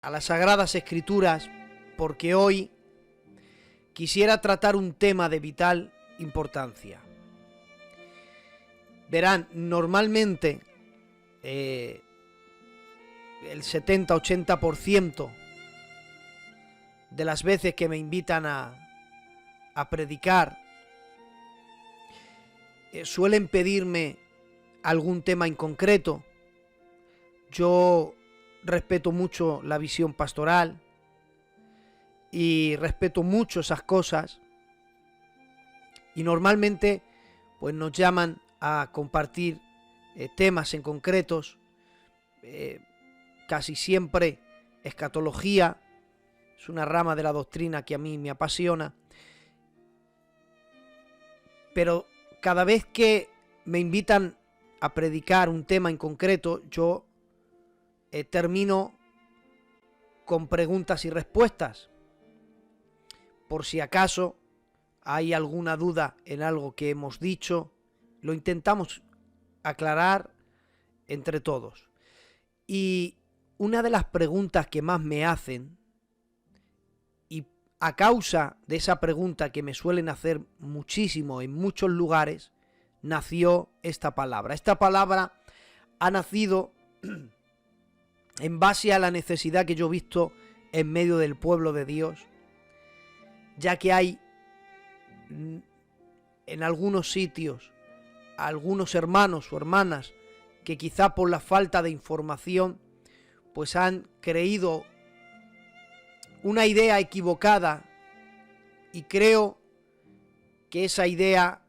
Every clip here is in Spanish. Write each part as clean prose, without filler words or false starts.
a las Sagradas Escrituras porque hoy quisiera tratar un tema de vital importancia. Verán, normalmente el 70-80% de las veces que me invitan a predicar suelen pedirme algún tema en concreto. Yo respeto mucho la visión pastoral y respeto mucho esas cosas, y normalmente pues nos llaman a compartir temas en concretos, casi siempre escatología, es una rama de la doctrina que a mí me apasiona, pero cada vez que me invitan a predicar un tema en concreto, yo termino con preguntas y respuestas, por si acaso hay alguna duda en algo que hemos dicho, lo intentamos aclarar entre todos. Y una de las preguntas que más me hacen, y a causa de esa pregunta que me suelen hacer muchísimo en muchos lugares, nació esta palabra. Esta palabra ha nacido en base a la necesidad que yo he visto en medio del pueblo de Dios, ya que hay en algunos sitios algunos hermanos o hermanas que quizá por la falta de información pues han creído una idea equivocada, y creo que esa idea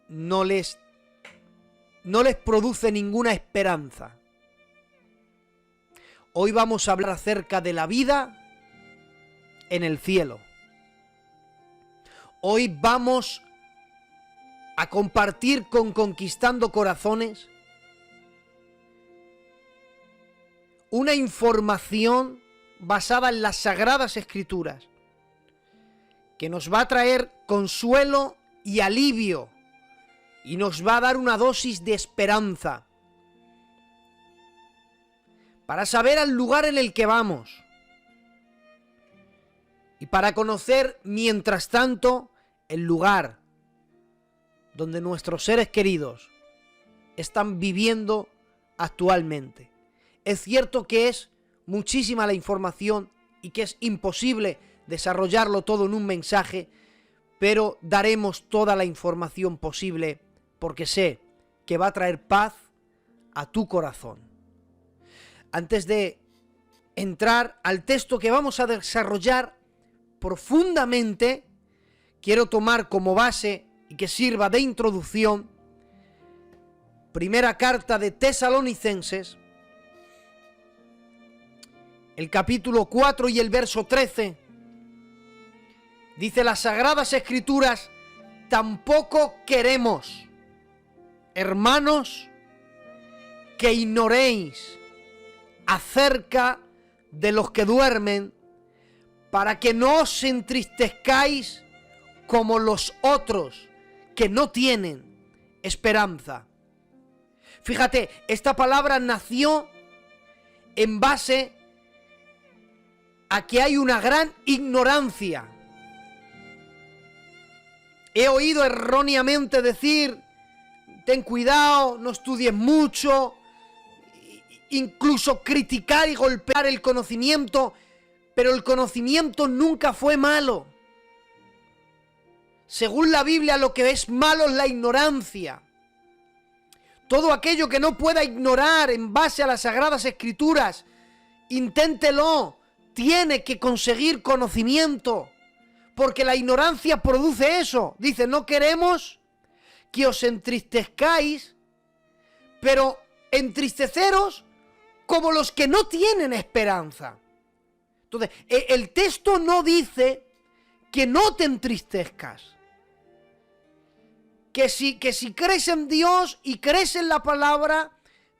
no les produce ninguna esperanza. Hoy vamos a hablar acerca de la vida en el cielo. Hoy vamos a compartir con Conquistando Corazones una información basada en las Sagradas Escrituras que nos va a traer consuelo y alivio y nos va a dar una dosis de esperanza para saber al lugar en el que vamos y para conocer, mientras tanto, el lugar donde nuestros seres queridos están viviendo actualmente. Es cierto que es muchísima la información y que es imposible desarrollarlo todo en un mensaje, pero daremos toda la información posible porque sé que va a traer paz a tu corazón. Antes de entrar al texto que vamos a desarrollar profundamente, quiero tomar como base y que sirva de introducción primera carta de Tesalonicenses, el capítulo 4 y el verso 13. Dice las Sagradas Escrituras: tampoco queremos, hermanos, que ignoréis acerca de los que duermen, para que no os entristezcáis como los otros que no tienen esperanza. Fíjate, esta palabra nació en base a que hay una gran ignorancia. He oído erróneamente decir: ten cuidado, no estudies mucho, incluso criticar y golpear el conocimiento, pero el conocimiento nunca fue malo. Según la Biblia, lo que es malo es la ignorancia. Todo aquello que no pueda ignorar en base a las Sagradas Escrituras, inténtelo, tiene que conseguir conocimiento, porque la ignorancia produce eso. Dice: no queremos que os entristezcáis, pero entristeceros como los que no tienen esperanza. Entonces, el texto no dice que no te entristezcas, que si crees en Dios y crees en la palabra,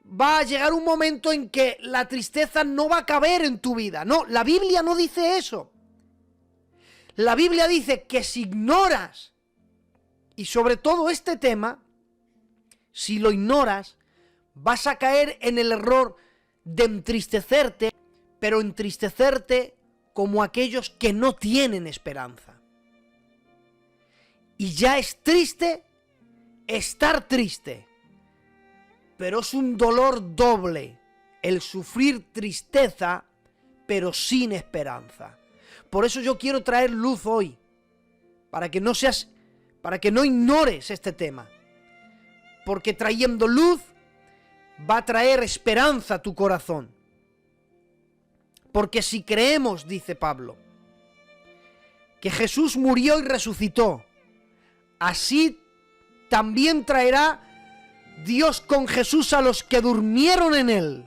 va a llegar un momento en que la tristeza no va a caber en tu vida. No, la Biblia no dice eso. La Biblia dice que si ignoras, y sobre todo este tema, si lo ignoras, vas a caer en el error de entristecerte pero entristecerte como aquellos que no tienen esperanza. Y ya es triste estar triste, pero es un dolor doble el sufrir tristeza, pero sin esperanza. Por eso yo quiero traer luz hoy, para que no ignores este tema, porque trayendo luz va a traer esperanza a tu corazón. Porque si creemos, dice Pablo, que Jesús murió y resucitó, así también traerá Dios con Jesús a los que durmieron en él.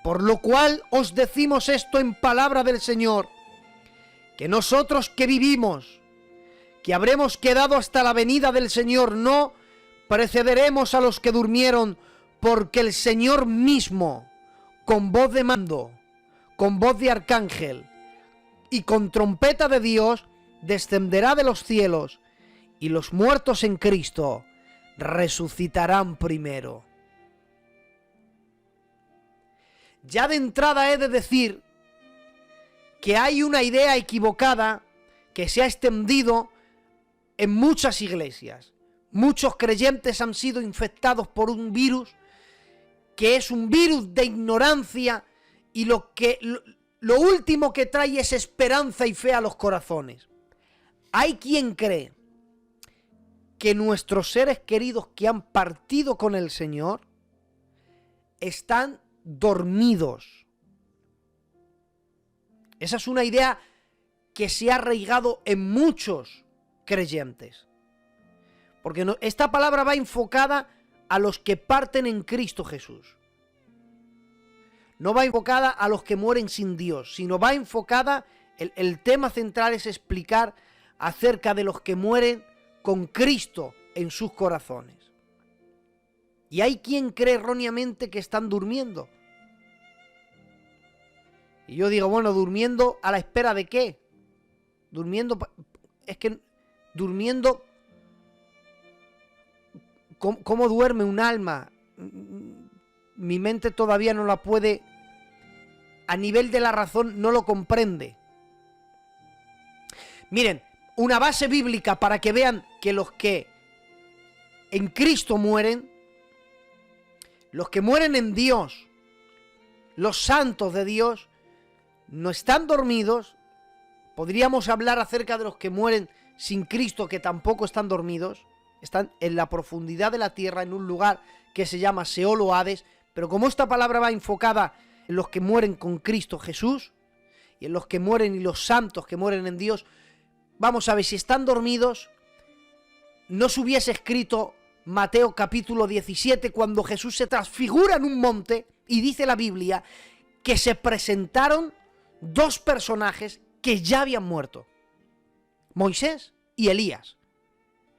Por lo cual os decimos esto en palabra del Señor, que nosotros que vivimos, que habremos quedado hasta la venida del Señor, no precederemos a los que durmieron, porque el Señor mismo, con voz de mando, con voz de arcángel y con trompeta de Dios, descenderá de los cielos, y los muertos en Cristo resucitarán primero. Ya de entrada he de decir que hay una idea equivocada que se ha extendido en muchas iglesias. Muchos creyentes han sido infectados por un virus que es un virus de ignorancia, y lo último que trae es esperanza y fe a los corazones. Hay quien cree que nuestros seres queridos que han partido con el Señor están dormidos. Esa es una idea que se ha arraigado en muchos creyentes. Porque esta palabra va enfocada a los que parten en Cristo Jesús. No va enfocada a los que mueren sin Dios, sino va enfocada, el tema central es explicar acerca de los que mueren con Cristo en sus corazones. Y hay quien cree erróneamente que están durmiendo. Y yo digo, bueno, ¿durmiendo a la espera de qué? Durmiendo, ¿cómo duerme un alma? Mi mente todavía no la puede, a nivel de la razón, no lo comprende. Miren, una base bíblica para que vean que los que en Cristo mueren, los que mueren en Dios, los santos de Dios, no están dormidos. Podríamos hablar acerca de los que mueren sin Cristo, que tampoco están dormidos. Están en la profundidad de la tierra, en un lugar que se llama Seol o Hades. Pero como esta palabra va enfocada en los que mueren con Cristo Jesús, y en los que mueren y los santos que mueren en Dios, vamos a ver, si están dormidos, no se hubiese escrito Mateo capítulo 17, cuando Jesús se transfigura en un monte, y dice la Biblia que se presentaron dos personajes que ya habían muerto, Moisés y Elías.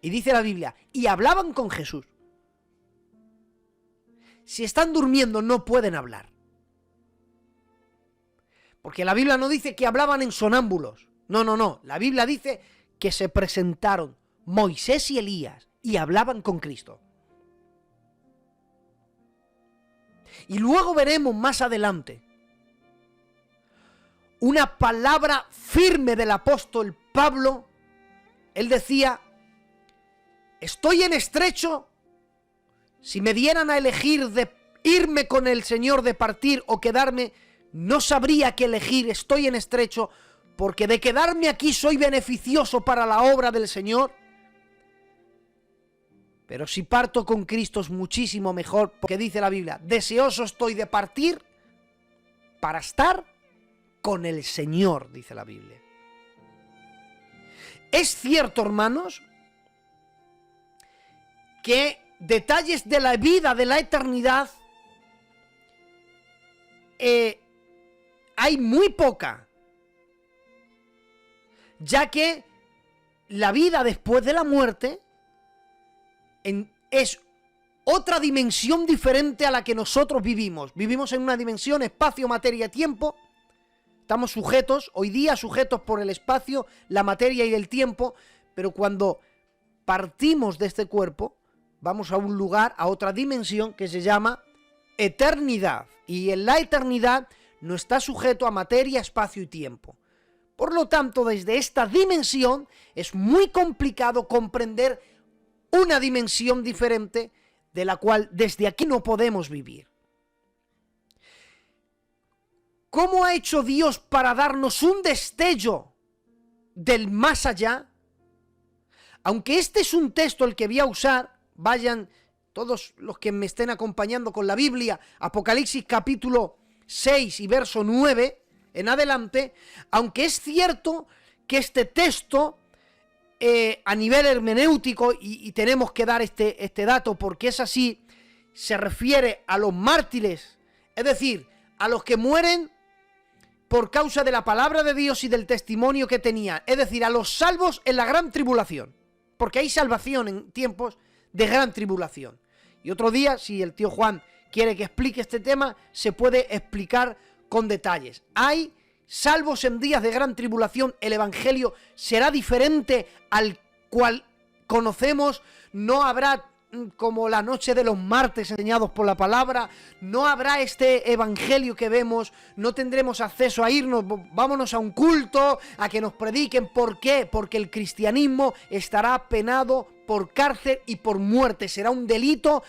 Y dice la Biblia, y hablaban con Jesús. Si están durmiendo no pueden hablar. Porque la Biblia no dice que hablaban en sonámbulos. No. La Biblia dice que se presentaron Moisés y Elías y hablaban con Cristo. Y luego veremos más adelante una palabra firme del apóstol Pablo. Él decía, estoy en estrecho. Si me dieran a elegir de irme con el Señor, de partir o quedarme, no sabría qué elegir. Estoy en estrecho, porque de quedarme aquí soy beneficioso para la obra del Señor. Pero si parto con Cristo es muchísimo mejor, porque dice la Biblia, deseoso estoy de partir para estar con el Señor, dice la Biblia. Es cierto, hermanos, que detalles de la vida, de la eternidad, hay muy poca, ya que la vida después de la muerte es otra dimensión diferente a la que nosotros vivimos. Vivimos en una dimensión espacio, materia, tiempo. Estamos hoy día sujetos por el espacio, la materia y el tiempo, pero cuando partimos de este cuerpo, vamos a un lugar, a otra dimensión que se llama eternidad. Y en la eternidad no está sujeto a materia, espacio y tiempo. Por lo tanto, desde esta dimensión es muy complicado comprender una dimensión diferente de la cual desde aquí no podemos vivir. ¿Cómo ha hecho Dios para darnos un destello del más allá? Aunque este es un texto el que voy a usar, vayan todos los que me estén acompañando con la Biblia, Apocalipsis capítulo 6 y verso 9 en adelante, aunque es cierto que este texto a nivel hermenéutico, y tenemos que dar este dato porque es así, se refiere a los mártires, es decir, a los que mueren por causa de la palabra de Dios y del testimonio que tenían, es decir, a los salvos en la gran tribulación, porque hay salvación en tiempos de gran tribulación. Y otro día, si el tío Juan quiere que explique este tema, se puede explicar con detalles. Hay salvos en días de gran tribulación, el evangelio será diferente al cual conocemos, no habrá como la noche de los martes enseñados por la palabra, no habrá este evangelio que vemos, no tendremos acceso a irnos, vámonos a un culto, a que nos prediquen. ¿Por qué? Porque el cristianismo estará penado por cárcel y por muerte, será un delito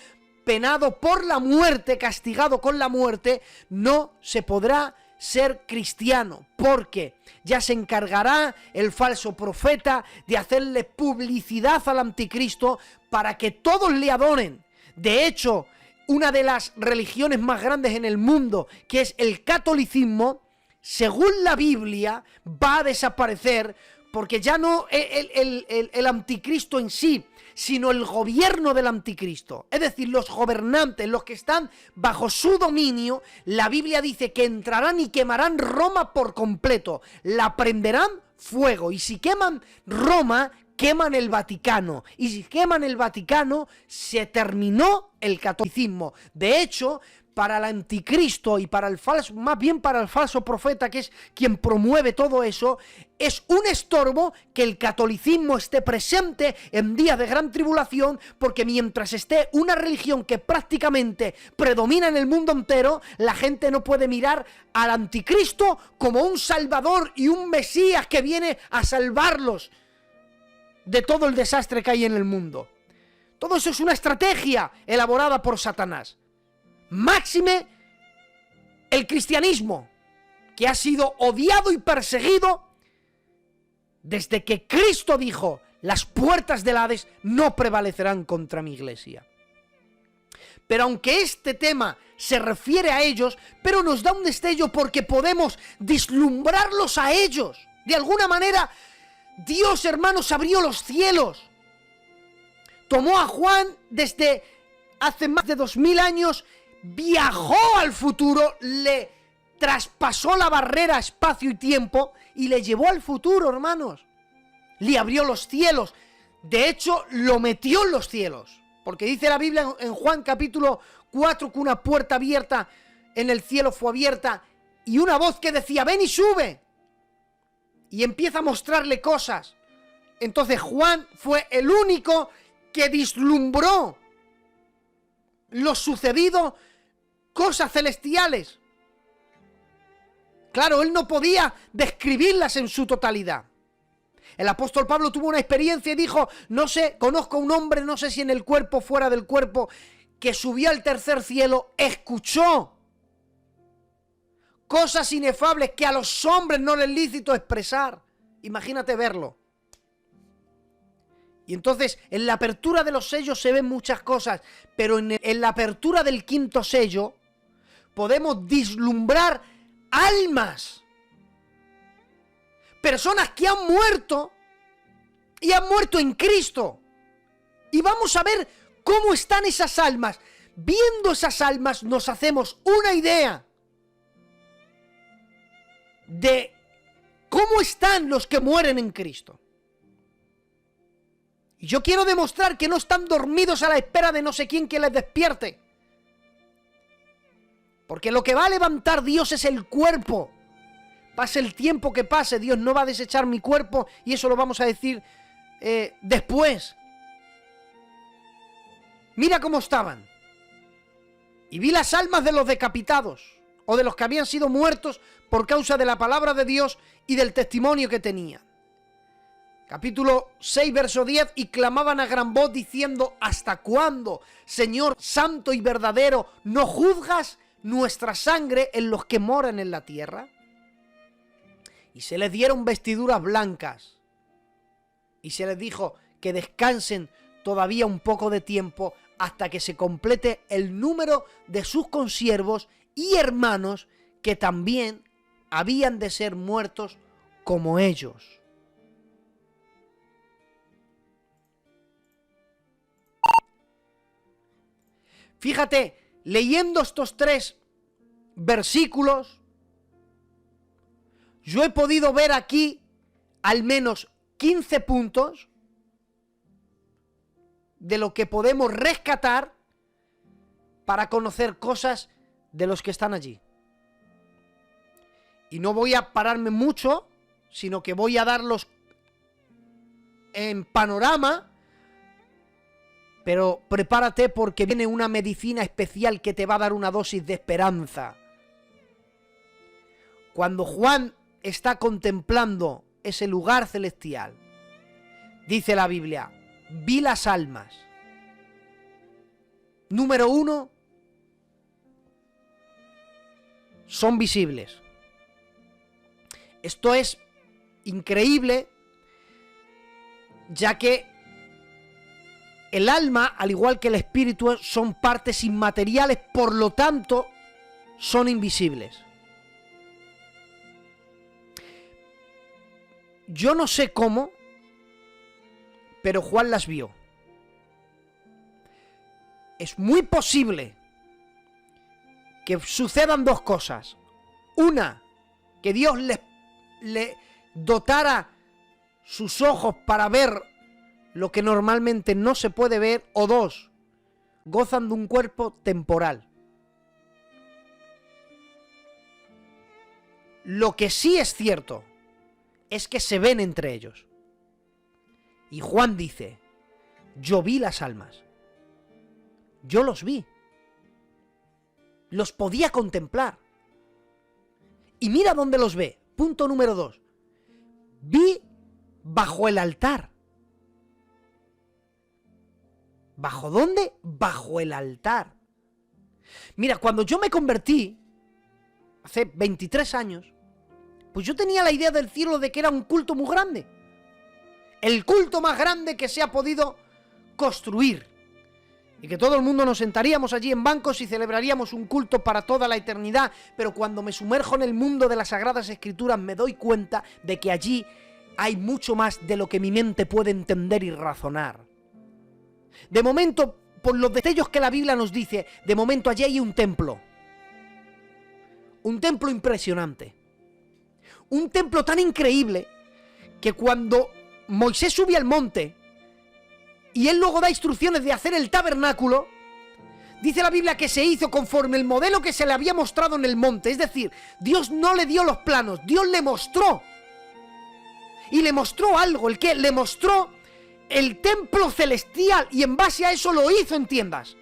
penado por la muerte, castigado con la muerte, no se podrá ser cristiano, porque ya se encargará el falso profeta de hacerle publicidad al anticristo para que todos le adoren. De hecho, una de las religiones más grandes en el mundo, que es el catolicismo, según la Biblia, va a desaparecer, porque ya no el anticristo en sí, sino el gobierno del anticristo, es decir, los gobernantes, los que están bajo su dominio. La Biblia dice que entrarán y quemarán Roma por completo, la prenderán fuego, y si queman Roma, queman el Vaticano, y si queman el Vaticano, se terminó el catolicismo. De hecho, para el anticristo y para el falso, más bien para el falso profeta, que es quien promueve todo eso, es un estorbo que el catolicismo esté presente en días de gran tribulación, porque mientras esté una religión que prácticamente predomina en el mundo entero, la gente no puede mirar al anticristo como un salvador y un mesías que viene a salvarlos de todo el desastre que hay en el mundo. Todo eso es una estrategia elaborada por Satanás. Máxime el cristianismo, que ha sido odiado y perseguido desde que Cristo dijo: las puertas del Hades no prevalecerán contra mi iglesia. Pero aunque este tema se refiere a ellos, pero nos da un destello porque podemos vislumbrarlos a ellos. De alguna manera, Dios, hermanos, abrió los cielos. Tomó a Juan desde hace más de 2000 años, viajó al futuro, le traspasó la barrera espacio y tiempo y le llevó al futuro, hermanos. Le abrió los cielos. De hecho, lo metió en los cielos. Porque dice la Biblia en Juan capítulo 4 que una puerta abierta en el cielo fue abierta y una voz que decía: ven y sube. Y empieza a mostrarle cosas. Entonces Juan fue el único que vislumbró lo sucedido, cosas celestiales. Claro, él no podía describirlas en su totalidad. El apóstol Pablo tuvo una experiencia y dijo: no sé, conozco a un hombre, no sé si en el cuerpo o fuera del cuerpo, que subió al tercer cielo, escuchó cosas inefables que a los hombres no les es lícito expresar. Imagínate verlo. Y entonces, en la apertura de los sellos se ven muchas cosas, pero en la apertura del quinto sello podemos vislumbrar almas. Personas que han muerto y han muerto en Cristo. Y vamos a ver cómo están esas almas. Viendo esas almas nos hacemos una idea de cómo están los que mueren en Cristo. Y yo quiero demostrar que no están dormidos a la espera de no sé quién que les despierte. Porque lo que va a levantar Dios es el cuerpo. Pase el tiempo que pase, Dios no va a desechar mi cuerpo, y eso lo vamos a decir después. Mira cómo estaban. Y vi las almas de los decapitados, o de los que habían sido muertos por causa de la palabra de Dios y del testimonio que tenían. Capítulo 6, verso 10, y clamaban a gran voz diciendo: ¿hasta cuándo, Señor santo y verdadero, no juzgas nuestra sangre en los que moran en la tierra? Y se les dieron vestiduras blancas, y se les dijo que descansen todavía un poco de tiempo hasta que se complete el número de sus consiervos y hermanos que también habían de ser muertos como ellos. Fíjate, leyendo estos 3 versículos, yo he podido ver aquí al menos 15 puntos de lo que podemos rescatar para conocer cosas de los que están allí. Y no voy a pararme mucho, sino que voy a darlos en panorama, pero prepárate porque viene una medicina especial que te va a dar una dosis de esperanza. Cuando Juan está contemplando ese lugar celestial, dice la Biblia: vi las almas. Número 1, son visibles. Esto es increíble, ya que el alma, al igual que el espíritu, son partes inmateriales, por lo tanto, son invisibles. Yo no sé cómo, pero Juan las vio. Es muy posible que sucedan 2 cosas. Una, que Dios le dotara sus ojos para ver lo que normalmente no se puede ver, o 2, gozan de un cuerpo temporal. Lo que sí es cierto es que se ven entre ellos. Y Juan dice: yo vi las almas. Yo los vi. Los podía contemplar. Y mira dónde los ve. Punto número 2. Vi bajo el altar. ¿Bajo dónde? Bajo el altar. Mira, cuando yo me convertí, hace 23 años, pues yo tenía la idea del cielo de que era un culto muy grande. El culto más grande que se ha podido construir. Y que todo el mundo nos sentaríamos allí en bancos y celebraríamos un culto para toda la eternidad. Pero cuando me sumerjo en el mundo de las Sagradas Escrituras me doy cuenta de que allí hay mucho más de lo que mi mente puede entender y razonar. De momento, por los detalles que la Biblia nos dice, de momento allí hay un templo. Un templo impresionante. Un templo tan increíble que cuando Moisés sube al monte y él luego da instrucciones de hacer el tabernáculo, dice la Biblia que se hizo conforme el modelo que se le había mostrado en el monte. Es decir, Dios no le dio los planos, Dios le mostró. Y le mostró algo, ¿el qué? Le mostró el templo celestial, y en base a eso lo hizo en tiendas.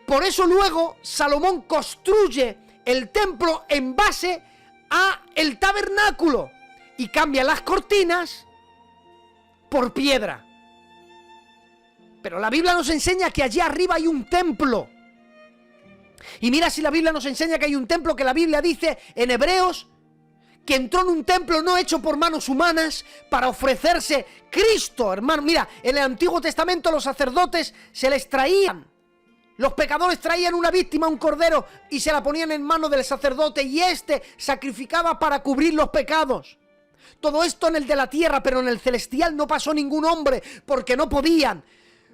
Por eso luego Salomón construye el templo en base a el tabernáculo y cambia las cortinas por piedra. Pero la Biblia nos enseña que allí arriba hay un templo. Y mira si la Biblia nos enseña que hay un templo, que la Biblia dice en Hebreos que entró en un templo no hecho por manos humanas para ofrecerse Cristo, hermano. Mira, en el Antiguo Testamento los sacerdotes se les traían, los pecadores traían una víctima, un cordero, y se la ponían en manos del sacerdote, y éste sacrificaba para cubrir los pecados. Todo esto en el de la tierra, pero en el celestial no pasó ningún hombre, porque no podían.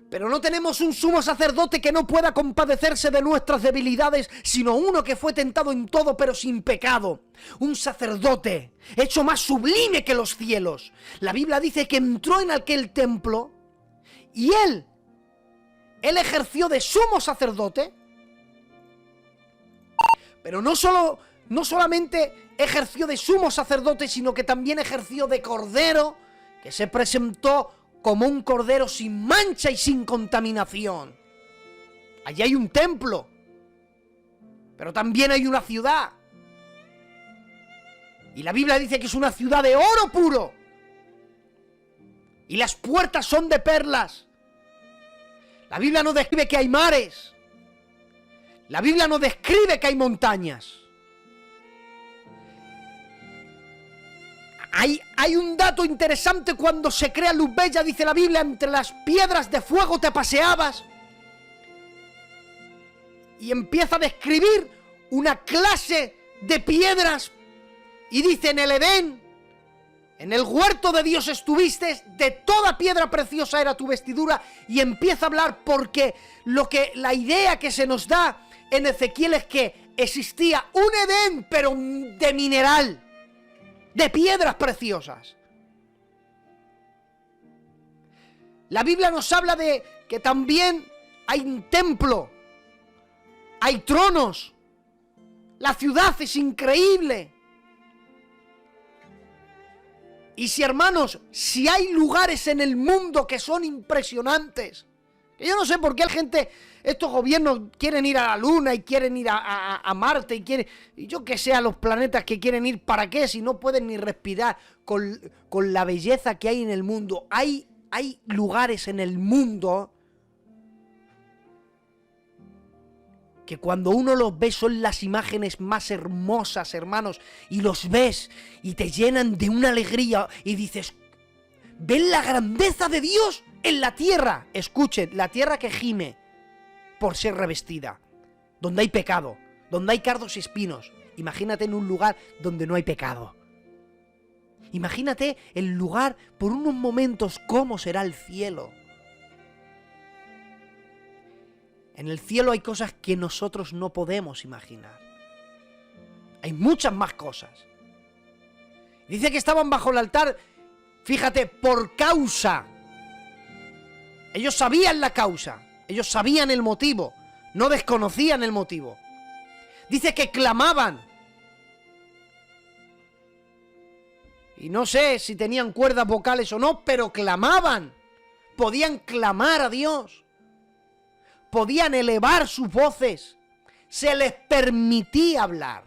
Pero no tenemos un sumo sacerdote que no pueda compadecerse de nuestras debilidades, sino uno que fue tentado en todo pero sin pecado. Un sacerdote hecho más sublime que los cielos. La Biblia dice que entró en aquel templo y él ejerció de sumo sacerdote. Pero no solamente ejerció de sumo sacerdote, sino que también ejerció de cordero, que se presentó como un cordero sin mancha y sin contaminación. Allí hay un templo, pero también hay una ciudad. Y la Biblia dice que es una ciudad de oro puro. Y las puertas son de perlas. La Biblia no describe que hay mares. La Biblia no describe que hay montañas. Hay un dato interesante cuando se crea luz bella, dice la Biblia, entre las piedras de fuego te paseabas. Y empieza a describir una clase de piedras. Y dice, en el Edén, en el huerto de Dios estuviste, de toda piedra preciosa era tu vestidura. Y empieza a hablar porque la idea que se nos da en Ezequiel es que existía un Edén, pero de mineral, de piedras preciosas. La Biblia nos habla de que también hay un templo, hay tronos, la ciudad es increíble. Y si, hermanos, si hay lugares en el mundo que son impresionantes, que yo no sé por qué la gente, estos gobiernos quieren ir a la Luna y quieren ir a Marte y yo que sé, a los planetas que quieren ir, ¿para qué? Si no pueden ni respirar con la belleza que hay en el mundo. Hay lugares en el mundo que cuando uno los ve son las imágenes más hermosas, hermanos, y los ves y te llenan de una alegría y dices, ¿ven la grandeza de Dios en la tierra? Escuchen, la tierra que gime por ser revestida, donde hay pecado, donde hay cardos y espinos. Imagínate en un lugar donde no hay pecado. Imagínate el lugar por unos momentos cómo será el cielo. En el cielo hay cosas que nosotros no podemos imaginar. Hay muchas más cosas. Dice que estaban bajo el altar, fíjate, por causa. Ellos sabían la causa, ellos sabían el motivo, no desconocían el motivo. Dice que clamaban. Y no sé si tenían cuerdas vocales o no, pero clamaban. Podían clamar a Dios. Podían elevar sus voces, se les permitía hablar.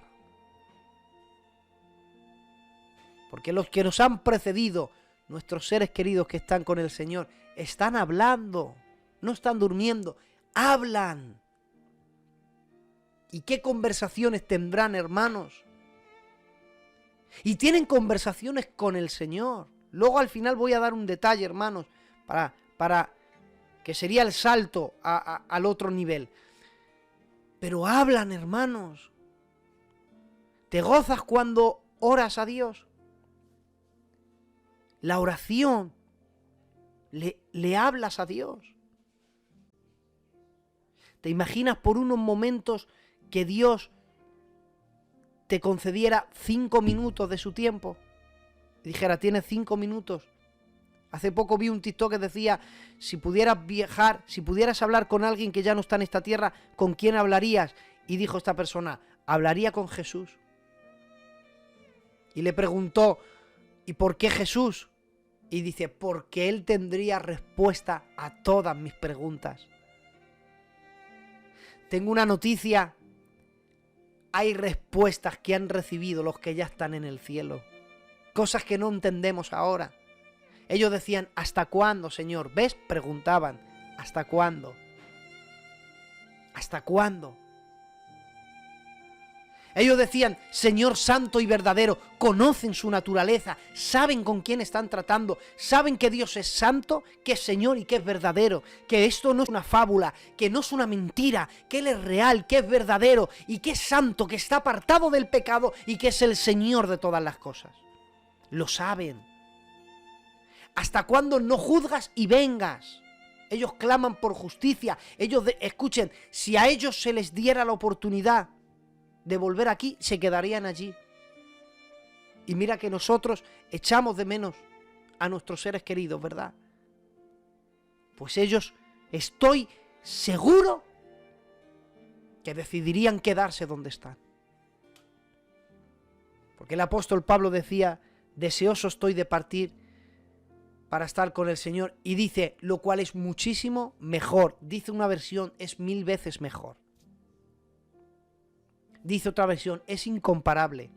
Porque los que nos han precedido, nuestros seres queridos que están con el Señor, están hablando, no están durmiendo, hablan. ¿Y qué conversaciones tendrán, hermanos? Y tienen conversaciones con el Señor. Luego al final voy a dar un detalle, hermanos, para que sería el salto al otro nivel. Pero hablan, hermanos. ¿Te gozas cuando oras a Dios? La oración, le hablas a Dios. ¿Te imaginas por unos momentos que Dios te concediera 5 minutos de su tiempo? Y dijera, tienes 5 minutos. Hace poco vi un TikTok que decía, si pudieras viajar, si pudieras hablar con alguien que ya no está en esta tierra, ¿con quién hablarías? Y dijo esta persona, hablaría con Jesús. Y le preguntó, ¿y por qué Jesús? Y dice, porque Él tendría respuesta a todas mis preguntas. Tengo una noticia, hay respuestas que han recibido los que ya están en el cielo. Cosas que no entendemos ahora. Ellos decían, ¿hasta cuándo, Señor? ¿Ves? Preguntaban, ¿hasta cuándo? ¿Hasta cuándo? Ellos decían, Señor santo y verdadero, conocen su naturaleza, saben con quién están tratando, saben que Dios es santo, que es Señor y que es verdadero, que esto no es una fábula, que no es una mentira, que Él es real, que es verdadero y que es santo, que está apartado del pecado y que es el Señor de todas las cosas. Lo saben. ¿Hasta cuándo no juzgas y vengas? Ellos claman por justicia. Escuchen, si a ellos se les diera la oportunidad de volver aquí, se quedarían allí. Y mira que nosotros echamos de menos a nuestros seres queridos, ¿verdad? Pues ellos, estoy seguro que decidirían quedarse donde están. Porque el apóstol Pablo decía, deseoso estoy de partir para estar con el Señor, y dice, lo cual es muchísimo mejor. Dice una versión, es 1000 veces mejor. Dice otra versión, es incomparable.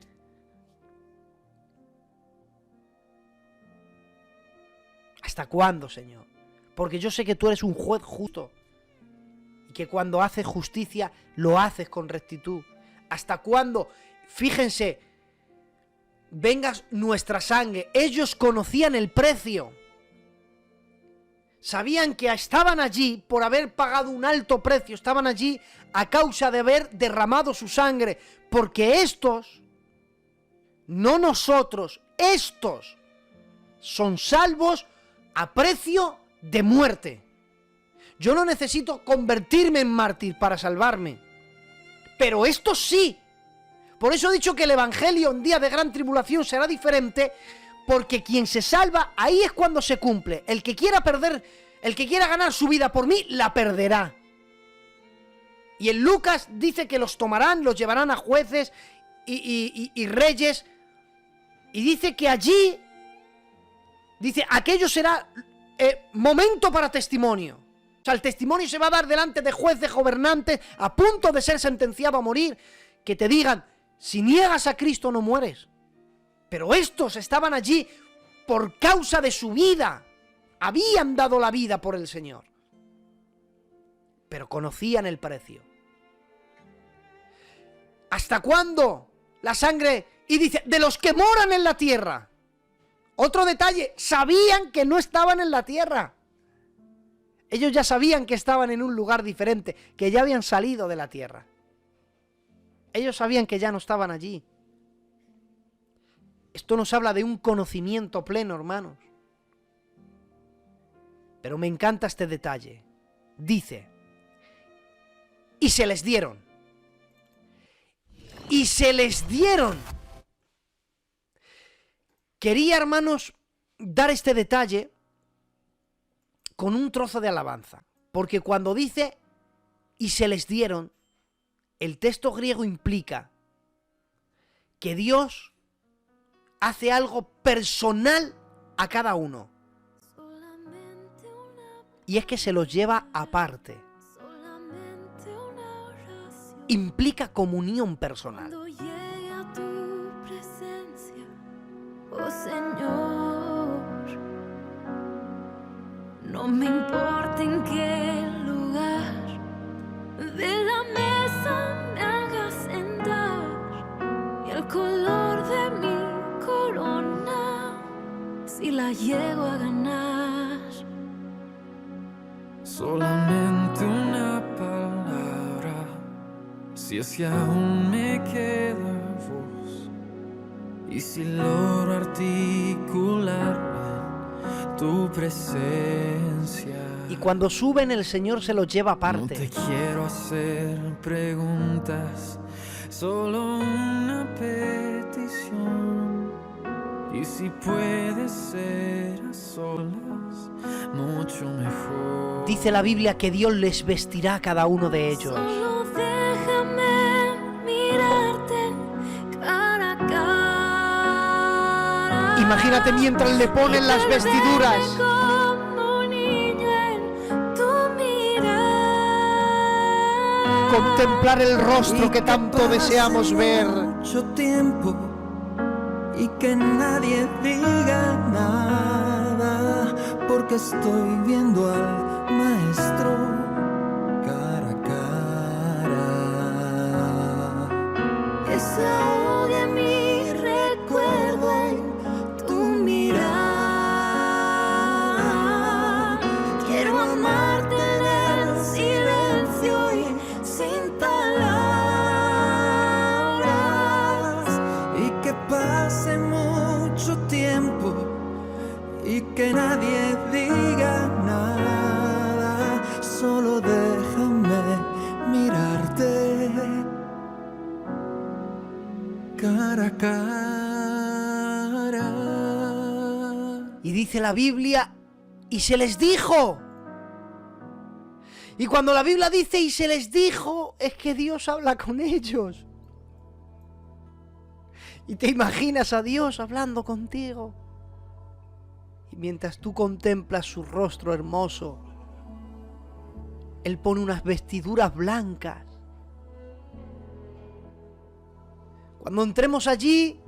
¿Hasta cuándo, Señor? Porque yo sé que tú eres un juez justo y que cuando haces justicia lo haces con rectitud. ¿Hasta cuándo? Fíjense, vengas nuestra sangre. Ellos conocían el precio. Sabían que estaban allí por haber pagado un alto precio. Estaban allí a causa de haber derramado su sangre. Porque estos, no nosotros, estos son salvos a precio de muerte. Yo no necesito convertirme en mártir para salvarme. Pero estos sí. Por eso he dicho que el evangelio en día de gran tribulación será diferente, porque quien se salva, ahí es cuando se cumple. El que quiera ganar su vida por mí, la perderá. Y en Lucas dice que los tomarán, los llevarán a jueces y reyes. Y dice que allí, dice, aquello será momento para testimonio. O sea, el testimonio se va a dar delante de jueces, gobernantes, a punto de ser sentenciado a morir, que te digan, si niegas a Cristo no mueres. Pero estos estaban allí por causa de su vida. Habían dado la vida por el Señor. Pero conocían el precio. ¿Hasta cuándo la sangre? Y dice, de los que moran en la tierra. Otro detalle, sabían que no estaban en la tierra. Ellos ya sabían que estaban en un lugar diferente, que ya habían salido de la tierra. Ellos sabían que ya no estaban allí. Esto nos habla de un conocimiento pleno, hermanos. Pero me encanta este detalle. Dice, y se les dieron. Y se les dieron. Quería, hermanos, dar este detalle con un trozo de alabanza. Porque cuando dice, y se les dieron, el texto griego implica que Dios hace algo personal a cada uno. Y es que se los lleva aparte. Implica comunión personal. Cuando llegue a tu presencia, oh Señor, no me importa en qué lugar de la mesa me hagas sentar, y el color de mi corona, si la llego a ganar. Solamente una palabra, si es que aún me queda voz, y si logro articular tu presencia. Y cuando suben, el Señor se los lleva No aparte. te quiero hacer preguntas, solo una petición. Y si puede ser a solas, mucho mejor. Dice la Biblia que Dios les vestirá a cada uno de ellos. Solo déjame mirarte cara a cara. Imagínate mientras le ponen las vestiduras. Como un niño en tu mirar. Contemplar el rostro que tanto deseamos ver. Mucho tiempo y que nadie diga nada, porque estoy viendo al maestro cara a cara. Que se ahogue mi recuerdo en tu mirar. Quiero amarte en el silencio y sin palabras. Y que pase mucho tiempo y que nadie diga nada, solo déjame mirarte cara a cara. Y dice la Biblia, y se les dijo. Y cuando la Biblia dice y se les dijo, es que Dios habla con ellos. Y te imaginas a Dios hablando contigo. Y mientras tú contemplas su rostro hermoso, Él pone unas vestiduras blancas. Cuando entremos allí,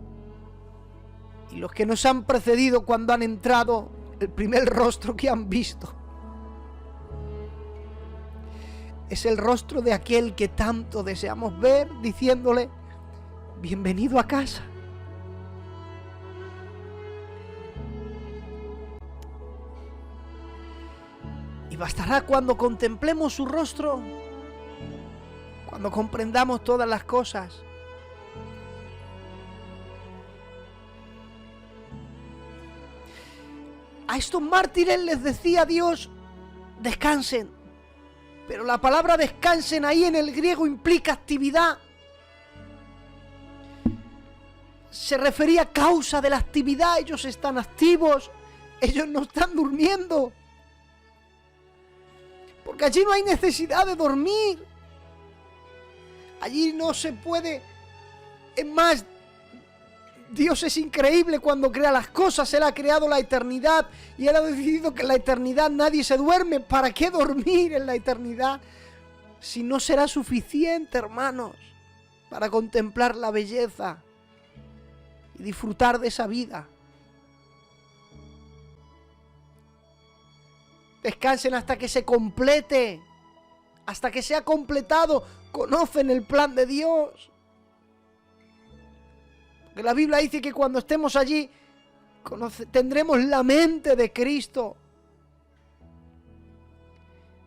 y los que nos han precedido cuando han entrado, el primer rostro que han visto es el rostro de aquel que tanto deseamos ver, diciéndole: bienvenido a casa. Y bastará cuando contemplemos su rostro, cuando comprendamos todas las cosas. A estos mártires les decía Dios: descansen. Pero la palabra descansen ahí en el griego implica actividad. Se refería a causa de la actividad. Ellos están activos. Ellos no están durmiendo. Porque allí no hay necesidad de dormir. Allí no se puede. Es más, Dios es increíble cuando crea las cosas. Él ha creado la eternidad y Él ha decidido que en la eternidad nadie se duerme. ¿Para qué dormir en la eternidad si no será suficiente, hermanos, para contemplar la belleza y disfrutar de esa vida? Descansen hasta que se complete, hasta que sea completado. Conocen el plan de Dios. Porque la Biblia dice que cuando estemos allí tendremos la mente de Cristo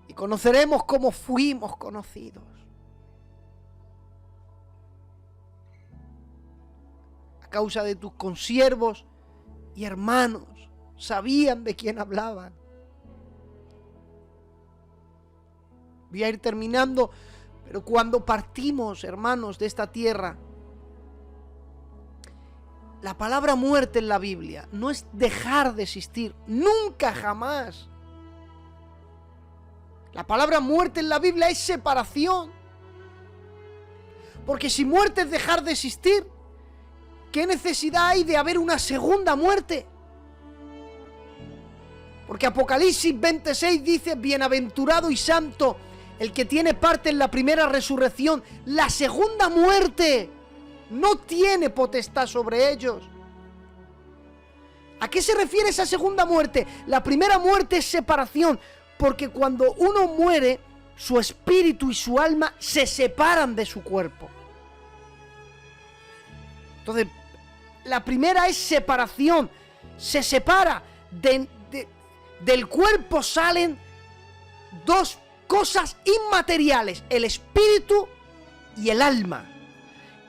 y conoceremos cómo fuimos conocidos. A causa de tus consiervos y hermanos sabían de quién hablaban. Voy a ir terminando, pero cuando partimos, hermanos, de esta tierra, la palabra muerte en la Biblia no es dejar de existir, nunca jamás. La palabra muerte en la Biblia es separación. Porque si muerte es dejar de existir, ¿qué necesidad hay de haber una segunda muerte? Porque Apocalipsis 26 dice: bienaventurado y santo el que tiene parte en la primera resurrección. La segunda muerte no tiene potestad sobre ellos. ¿A qué se refiere esa segunda muerte? La primera muerte es separación, porque cuando uno muere, su espíritu y su alma se separan de su cuerpo. Entonces, la primera es separación. Se separa. Del cuerpo salen dos cosas inmateriales: el espíritu y el alma.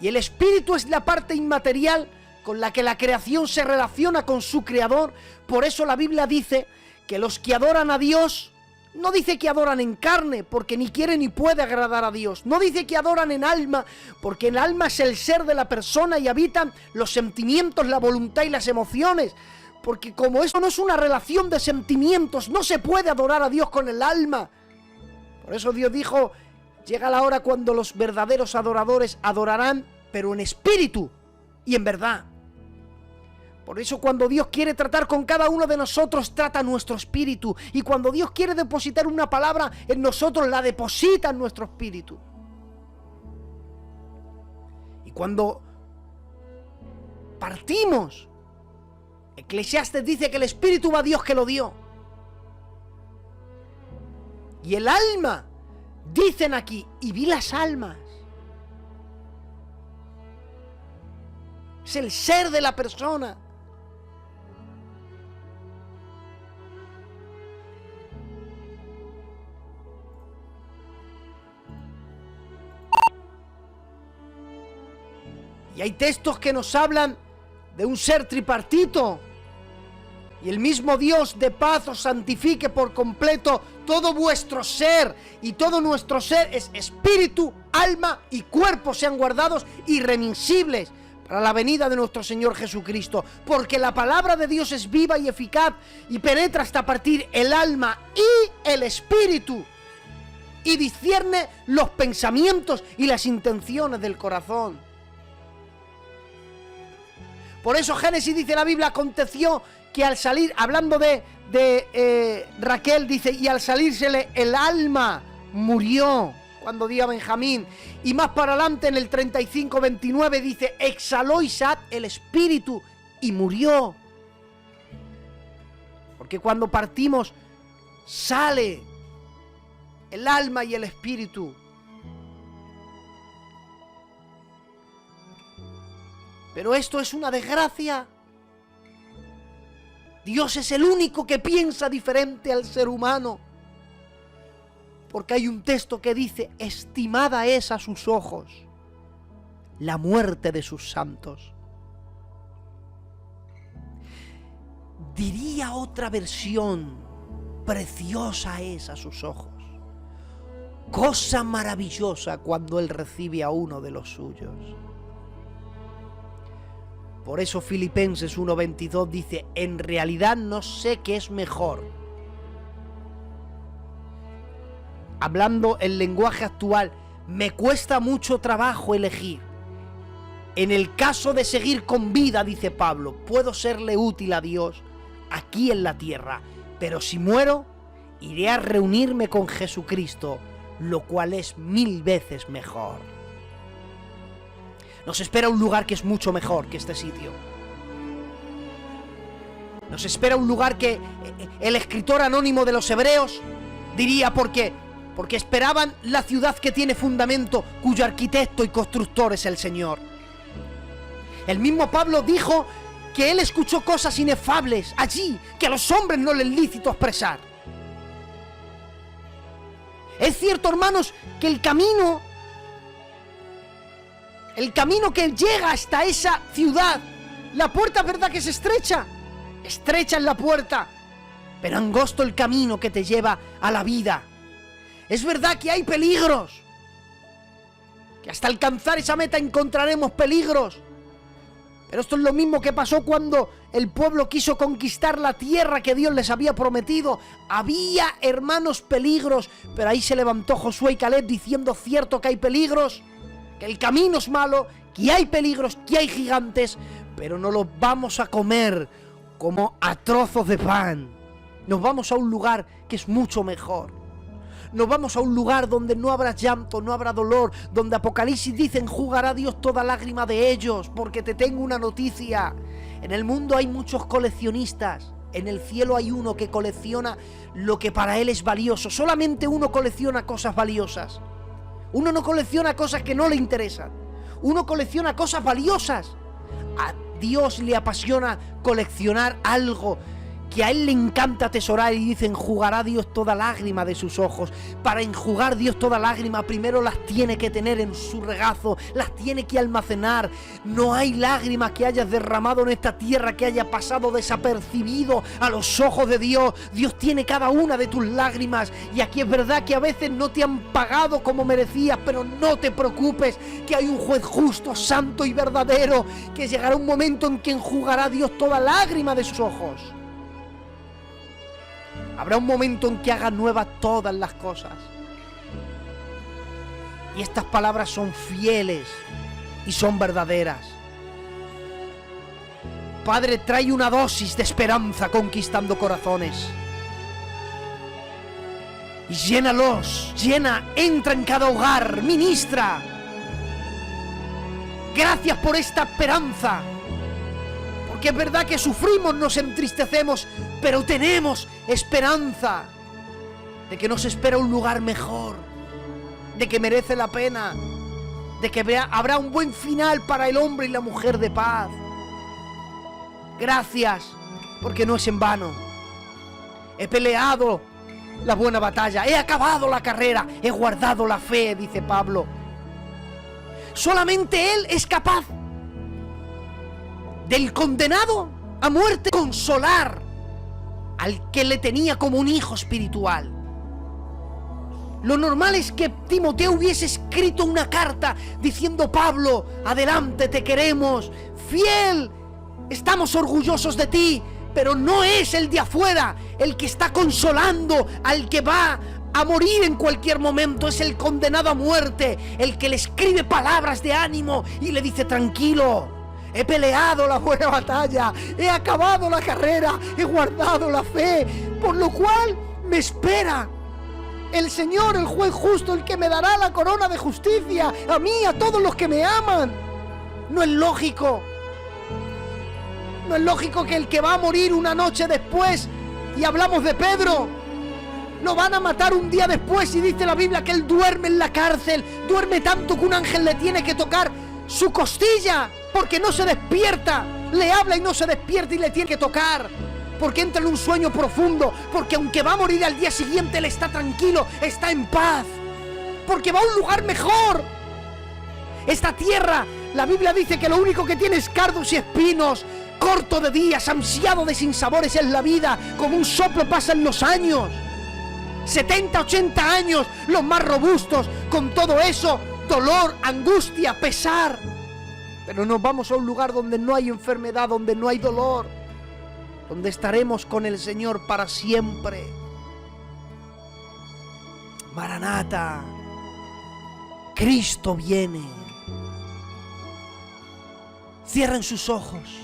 Y el espíritu es la parte inmaterial con la que la creación se relaciona con su creador. Por eso la Biblia dice que los que adoran a Dios, no dice que adoran en carne, porque ni quiere ni puede agradar a Dios. No dice que adoran en alma, porque el alma es el ser de la persona y habitan los sentimientos, la voluntad y las emociones. Porque como esto no es una relación de sentimientos, no se puede adorar a Dios con el alma. Por eso Dios dijo: llega la hora cuando los verdaderos adoradores adorarán, pero en espíritu y en verdad. Por eso cuando Dios quiere tratar con cada uno de nosotros, trata nuestro espíritu. Y cuando Dios quiere depositar una palabra en nosotros, la deposita en nuestro espíritu. Y cuando partimos, Eclesiastes dice que el espíritu va a Dios que lo dio. Y el alma, dicen aquí, y vi las almas. Es el ser de la persona. Y hay textos que nos hablan de un ser tripartito. Y el mismo Dios de paz os santifique por completo todo vuestro ser. Y todo nuestro ser es espíritu, alma y cuerpo sean guardados irremisibles para la venida de nuestro Señor Jesucristo. Porque la palabra de Dios es viva y eficaz y penetra hasta partir el alma y el espíritu. Y discierne los pensamientos y las intenciones del corazón. Por eso Génesis dice la Biblia, aconteció que al salir, hablando de Raquel, dice, y al salírsele el alma murió cuando dio a Benjamín. Y más para adelante en el 35-29 dice, exhaló Isaac el espíritu y murió. Porque cuando partimos sale el alma y el espíritu. Pero esto es una desgracia. Dios es el único que piensa diferente al ser humano. Porque hay un texto que dice: estimada es a sus ojos la muerte de sus santos. Diría otra versión: preciosa es a sus ojos. Cosa maravillosa cuando Él recibe a uno de los suyos. Por eso Filipenses 1:22 dice: en realidad no sé qué es mejor. Hablando el lenguaje actual, me cuesta mucho trabajo elegir. En el caso de seguir con vida, dice Pablo, puedo serle útil a Dios aquí en la tierra, pero si muero, iré a reunirme con Jesucristo, lo cual es 1000 veces mejor. Nos espera un lugar que es mucho mejor que este sitio. Nos espera un lugar que el escritor anónimo de los Hebreos diría: porque esperaban la ciudad que tiene fundamento, cuyo arquitecto y constructor es el Señor. El mismo Pablo dijo que él escuchó cosas inefables allí, que a los hombres no les es lícito expresar. Es cierto, hermanos, que el camino que llega hasta esa ciudad, la puerta es verdad que es estrecha es la puerta, pero angosto el camino que te lleva a la vida. Es verdad que hay peligros, que hasta alcanzar esa meta encontraremos peligros, pero esto es lo mismo que pasó cuando el pueblo quiso conquistar la tierra que Dios les había prometido. Había, hermanos, peligros, pero ahí se levantó Josué y Caleb diciendo: cierto que hay peligros, que el camino es malo, que hay peligros, que hay gigantes, pero no los vamos a comer como a trozos de pan. Nos vamos a un lugar que es mucho mejor. Nos vamos a un lugar donde no habrá llanto, no habrá dolor, donde Apocalipsis dice: enjugará Dios toda lágrima de ellos. Porque te tengo una noticia: en el mundo hay muchos coleccionistas, en el cielo hay uno que colecciona lo que para él es valioso. Solamente uno colecciona cosas valiosas. Uno no colecciona cosas que no le interesan. Uno colecciona cosas valiosas. A Dios le apasiona coleccionar algo que a Él le encanta atesorar, y dice: enjugará Dios toda lágrima de sus ojos. Para enjugar Dios toda lágrima, primero las tiene que tener en su regazo, las tiene que almacenar. No hay lágrima que hayas derramado en esta tierra que haya pasado desapercibido a los ojos de Dios. Dios tiene cada una de tus lágrimas, y aquí es verdad que a veces no te han pagado como merecías, pero no te preocupes, que hay un juez justo, santo y verdadero, que llegará un momento en que enjugará Dios toda lágrima de sus ojos. Habrá un momento en que haga nuevas todas las cosas. Y estas palabras son fieles y son verdaderas. Padre, trae una dosis de esperanza conquistando corazones. Y llénalos, entra en cada hogar, ministra. Gracias por esta esperanza. Porque es verdad que sufrimos, nos entristecemos, pero tenemos esperanza de que nos espera un lugar mejor, de que merece la pena, de que habrá un buen final para el hombre y la mujer de paz. Gracias, porque no es en vano. He peleado la buena batalla, he acabado la carrera, he guardado la fe, dice Pablo. Solamente Él es capaz del condenado a muerte consolar al que le tenía como un hijo espiritual. Lo normal es que Timoteo hubiese escrito una carta diciendo: Pablo, adelante, te queremos, fiel, estamos orgullosos de ti. Pero no es el de afuera el que está consolando al que va a morir en cualquier momento, es el condenado a muerte el que le escribe palabras de ánimo y le dice: tranquilo, he peleado la buena batalla, he acabado la carrera, he guardado la fe, por lo cual me espera el Señor, el juez justo, el que me dará la corona de justicia, a mí, a todos los que me aman. No es lógico que el que va a morir una noche después Y hablamos de Pedro. Lo van a matar un día después y dice la Biblia que él duerme en la cárcel. Duerme tanto que un ángel le tiene que tocar su costilla porque no se despierta. Le habla y no se despierta y le tiene que tocar. Porque entra en un sueño profundo. Porque aunque va a morir al día siguiente, él está tranquilo, está en paz. Porque va a un lugar mejor. Esta tierra, la Biblia dice que lo único que tiene es cardos y espinos. Corto de días, ansiado de sinsabores es la vida. Como un soplo pasan los años. 70, 80 años, los más robustos. Con todo eso, dolor, angustia, pesar. Pero nos vamos a un lugar donde no hay enfermedad, donde no hay dolor, donde estaremos con el Señor para siempre. Maranata, Cristo viene. Cierren sus ojos.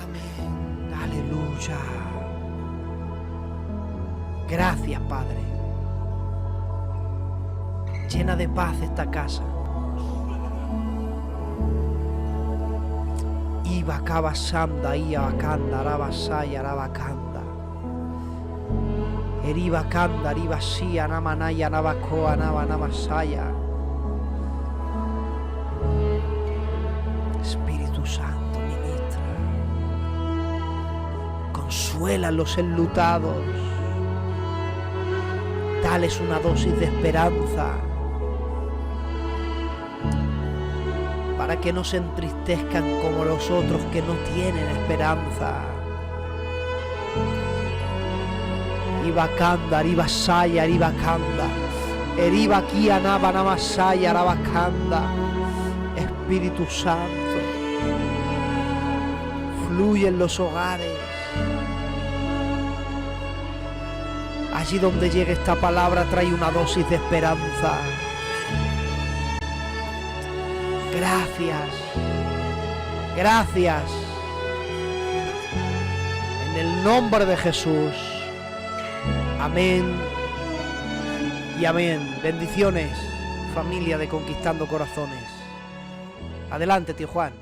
Amén. Aleluya. Gracias, Padre. Llena de paz esta casa. Iba cabasanda, ia bacanda, arabasaya, arabacanda. Eriba kanda, ariba sia, namanaya, nabacoa, namasaya. Espíritu Santo, ministra. Consuela a los enlutados. Dales una dosis de esperanza. Para que no se entristezcan como los otros que no tienen esperanza. Ibakanda, Aribasaya, Aribakanda, Eriba Kia, Naba, Namasaya, Arabakanda. Espíritu Santo, fluye en los hogares. Allí donde llegue esta palabra, trae una dosis de esperanza. Gracias, gracias. En el nombre de Jesús. Amén y amén. Bendiciones, familia de Conquistando Corazones. Adelante, tío Juan.